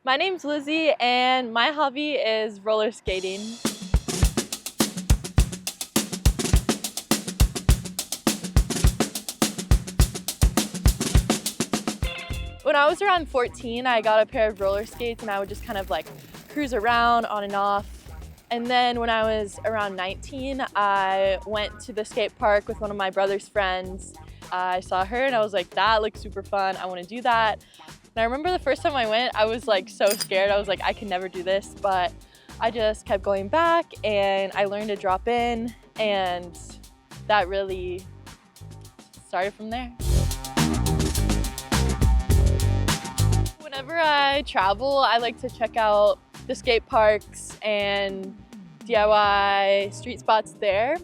My name's Lizzie and my hobby is roller skating. When I was around 14, I got a pair of roller skates and I would just kind of like cruise around on and off. And then when I was around 19, I went to the skate park with one of my brother's friends. I saw her and I was like, that looks super fun. I want to do that. And I remember the first time I went, I was like so scared. I was like, I can never do this, but I just kept going back and I learned to drop in, and that really started from there. Whenever I travel, I like to check out the skate parks and DIY street spots there.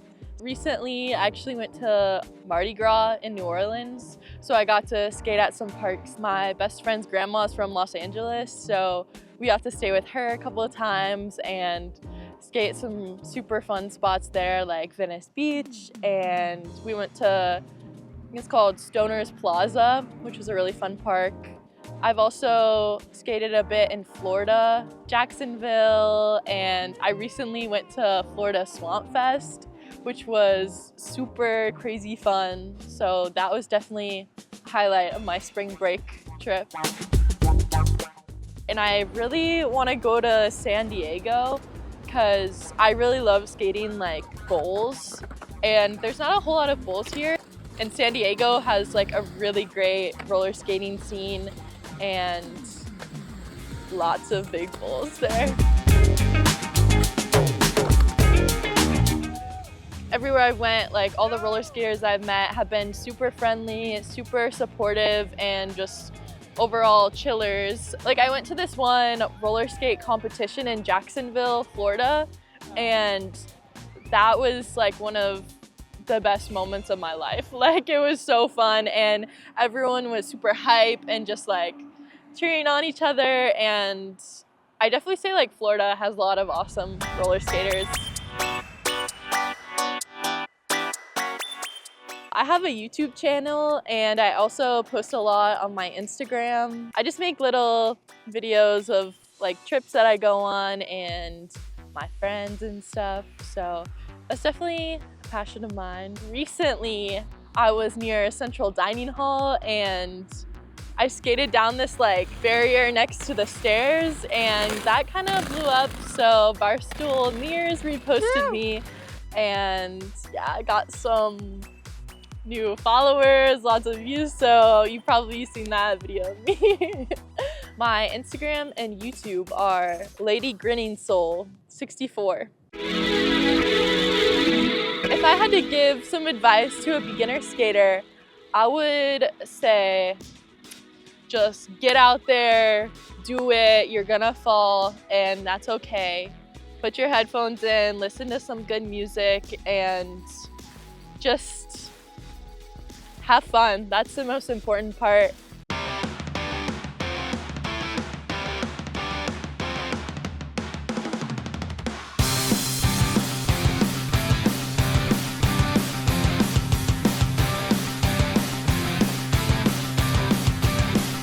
Recently, I actually went to Mardi Gras in New Orleans, so I got to skate at some parks. My best friend's grandma is from Los Angeles, so we got to stay with her a couple of times and skate some super fun spots there, like Venice Beach, and we went to, I think it's called Stoner's Plaza, which was a really fun park. I've also skated a bit in Florida, Jacksonville, and I recently went to Florida Swamp Fest, which was super crazy fun. So that was definitely a highlight of my spring break trip. And I really want to go to San Diego because I really love skating like bowls, and there's not a whole lot of bowls here. And San Diego has like a really great roller skating scene and lots of big bowls there. Everywhere I went, like all the roller skaters I've met have been super friendly, super supportive, and just overall chillers. Like I went to this one roller skate competition in Jacksonville, Florida, and that was like one of the best moments of my life. Like it was so fun and everyone was super hype and just like cheering on each other, and I definitely say like Florida has a lot of awesome roller skaters. I have a YouTube channel and I also post a lot on my Instagram. I just make little videos of like trips that I go on and my friends and stuff. So that's definitely a passion of mine. Recently, I was near a central dining hall and I skated down this like barrier next to the stairs, and that kind of blew up. So Barstool Mirrors reposted me, and yeah, I got some new followers, lots of views, so you've probably seen that video of me. My Instagram and YouTube are Lady Grinning Soul 64. If I had to give some advice to a beginner skater, I would say just get out there, do it, you're gonna fall, and that's okay. Put your headphones in, listen to some good music, and just have fun. That's the most important part.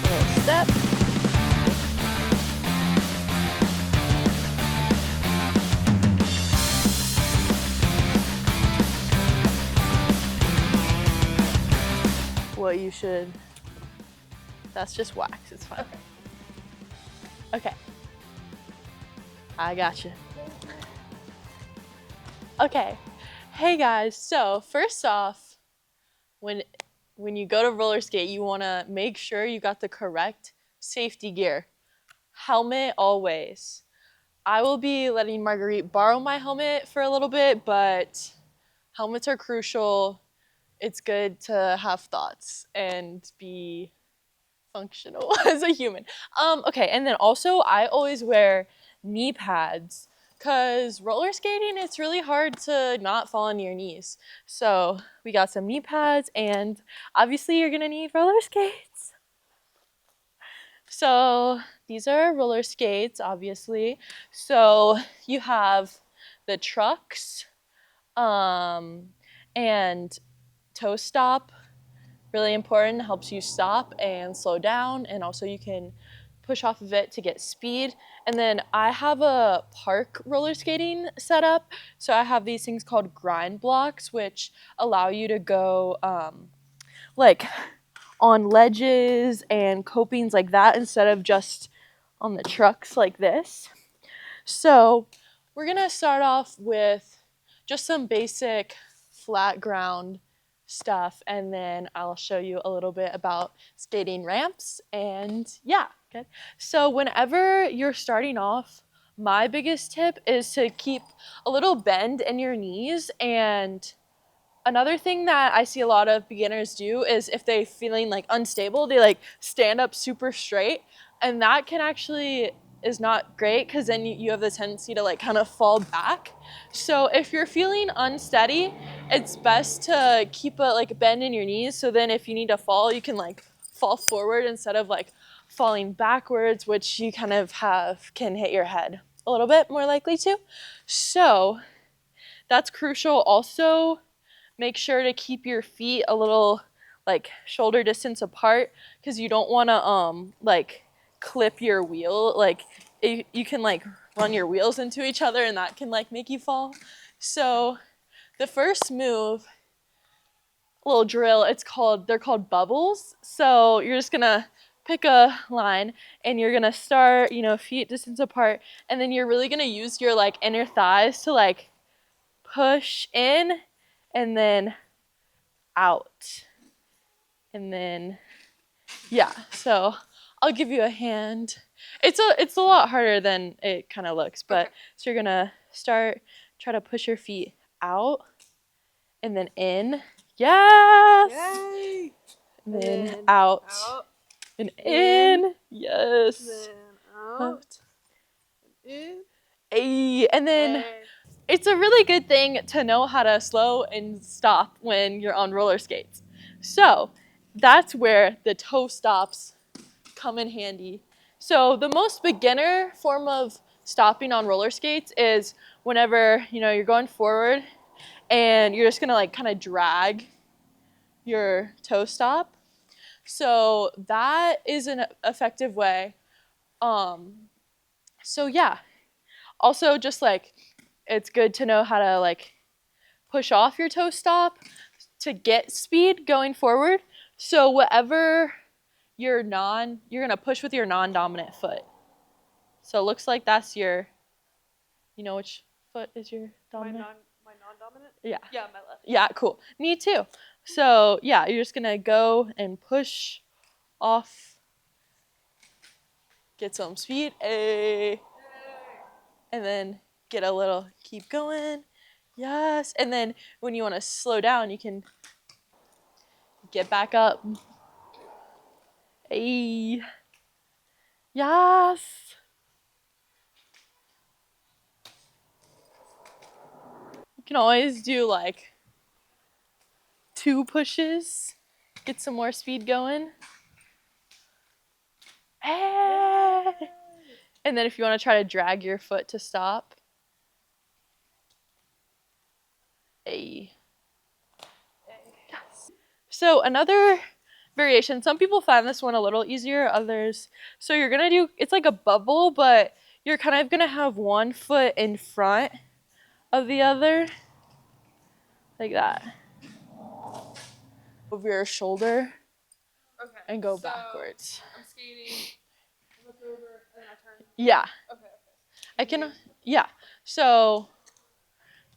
Little step. What you should, that's just wax, it's fine. Okay, I got you. Okay, hey guys, so first off, when you go to roller skate, you wanna make sure you got the correct safety gear. Helmet always. I will be letting Marguerite borrow my helmet for a little bit, but helmets are crucial. It's good to have thoughts and be functional as a human. Okay, and then also I always wear knee pads because roller skating, it's really hard to not fall on your knees. So we got some knee pads, and obviously you're gonna need roller skates. So these are roller skates, obviously. So you have the trucks, and toe stop, really important, helps you stop and slow down, and also you can push off of it to get speed. And then I have a park roller skating setup. So I have these things called grind blocks, which allow you to go like on ledges and copings like that instead of just on the trucks like this. So we're gonna start off with just some basic flat ground stuff, and then I'll show you a little bit about skating ramps. And yeah, good. So whenever you're starting off, my biggest tip is to keep a little bend in your knees. And another thing that I see a lot of beginners do is if they're feeling like unstable, they like stand up super straight, and that can actually is not great because then you have the tendency to like kind of fall back. So if you're feeling unsteady, it's best to keep a like bend in your knees, so then if you need to fall, you can like fall forward instead of like falling backwards, which you kind of can hit your head a little bit more likely to. So that's crucial. Also, make sure to keep your feet a little like shoulder distance apart because you don't want to like clip your wheel. Like you can like run your wheels into each other and that can like make you fall. So the first move, little drill, they're called bubbles. So you're just gonna pick a line and you're gonna start, feet distance apart, and then you're really gonna use your like inner thighs to like push in and then out. And then, yeah, so I'll give you a hand. It's a lot harder than it kind of looks, but okay. So you're gonna try to push your feet out and then in. Yes! Yay! And then out. And in. Yes. Then out. And in. Ay. And then Yay. It's a really good thing to know how to slow and stop when you're on roller skates. So that's where the toe stops come in handy. So the most beginner form of stopping on roller skates is whenever, you're going forward and you're just gonna like kind of drag your toe stop. So that is an effective way. So yeah, also just like, it's good to know how to like push off your toe stop to get speed going forward. So whatever you're gonna push with your non-dominant foot. So it looks like that's which foot is your dominant? My non-dominant? Yeah. Yeah, my left. Yeah, cool. Me too. So yeah, you're just gonna go and push off, get some speed, and then keep going. Yes. And then when you want to slow down, you can get back up. Hey. Yes. You can always do like 2 pushes, get some more speed going. Hey. And then if you want to try to drag your foot to stop. Hey. Yes. So another variation, some people find this one a little easier, others. So you're gonna it's like a bubble, but you're kind of gonna have one foot in front of the other, like that. Over your shoulder, okay, and go backwards. I'm skating, look over, and then I turn. Yeah. Okay. I can, yeah. So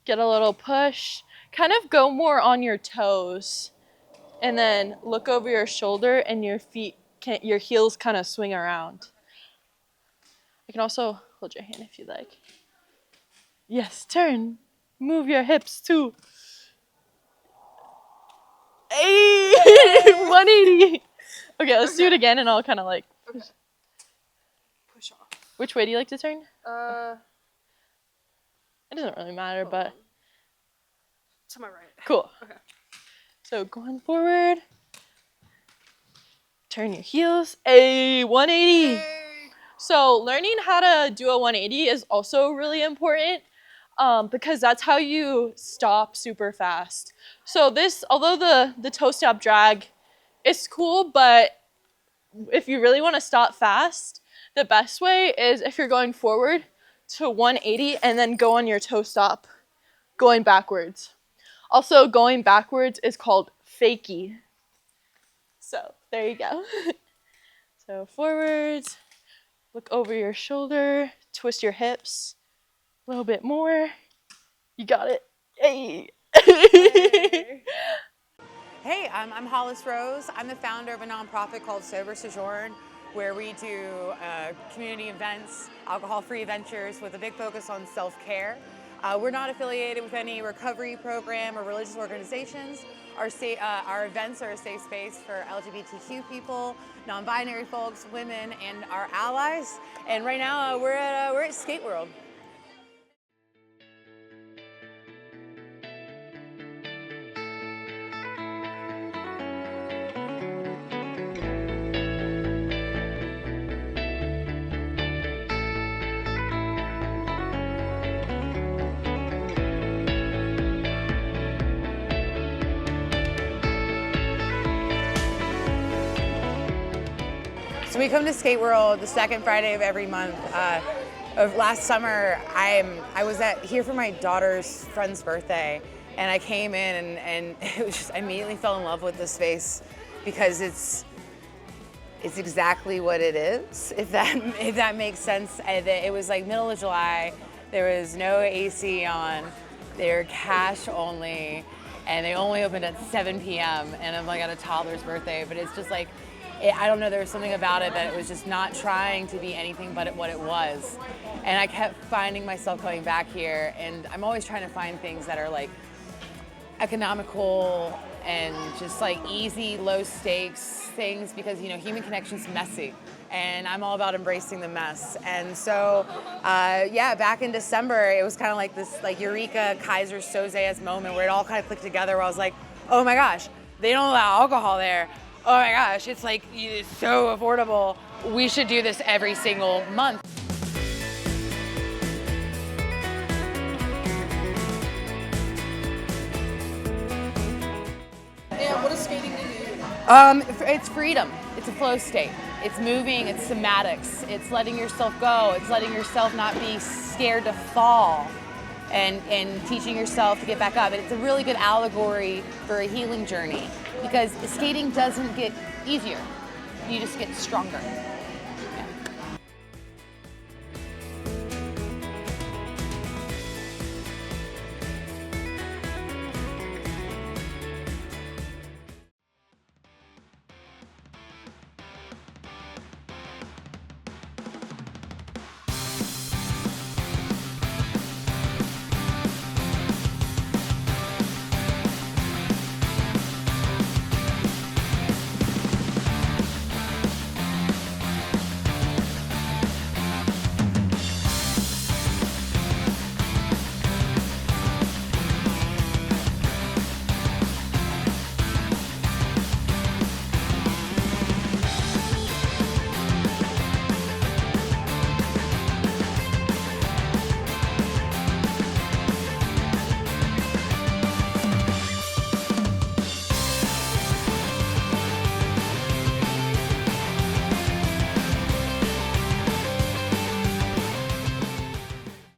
get a little push, kind of go more on your toes, and then look over your shoulder and your heels kind of swing around. I can also hold your hand if you like. Yes, turn. Move your hips too. Hey! 180. Okay, let's do it again and I'll kind of like push off. Which way do you like to turn? It doesn't really matter, but to my right. Cool. Okay. So going forward. Turn your heels. A 180. Yay. So learning how to do a 180 is also really important because that's how you stop super fast. So although the toe stop drag is cool, but if you really want to stop fast, The best way is if you're going forward to 180 and then go on your toe stop, going backwards. Also, going backwards is called fakie. So there you go. So forwards, look over your shoulder, twist your hips a little bit more. You got it. Hey. Hey, I'm Hollis Rose. I'm the founder of a nonprofit called Sober Sojourn, where we do community events, alcohol-free adventures with a big focus on self-care. We're not affiliated with any recovery program or religious organizations. Our events are a safe space for LGBTQ people, non-binary folks, women, and our allies. And right now we're at Skate World. So we come to Skate World the second Friday of every month. Of last summer, I was here for my daughter's friend's birthday, and I came in and it was just, I immediately fell in love with the space because it's exactly what it is. If that makes sense. It was like middle of July. There was no AC on. They're cash only, and they only opened at 7 p.m. And I'm like at a toddler's birthday, but it's just like. I don't know, there was something about it that it was just not trying to be anything but what it was. And I kept finding myself coming back here, and I'm always trying to find things that are like economical and just like easy, low stakes things because, you know, human connection's messy. And I'm all about embracing the mess. And so, yeah, back in December, it was kind of like this like Eureka Kaiser Soze moment where it all kind of clicked together where I was like, oh my gosh, they don't allow alcohol there. Oh my gosh, it's like it's so affordable. We should do this every single month. And what does skating mean to you? It's freedom. It's a flow state. It's moving. It's somatics. It's letting yourself go. It's letting yourself not be scared to fall, and teaching yourself to get back up. And it's a really good allegory for a healing journey because skating doesn't get easier. You just get stronger.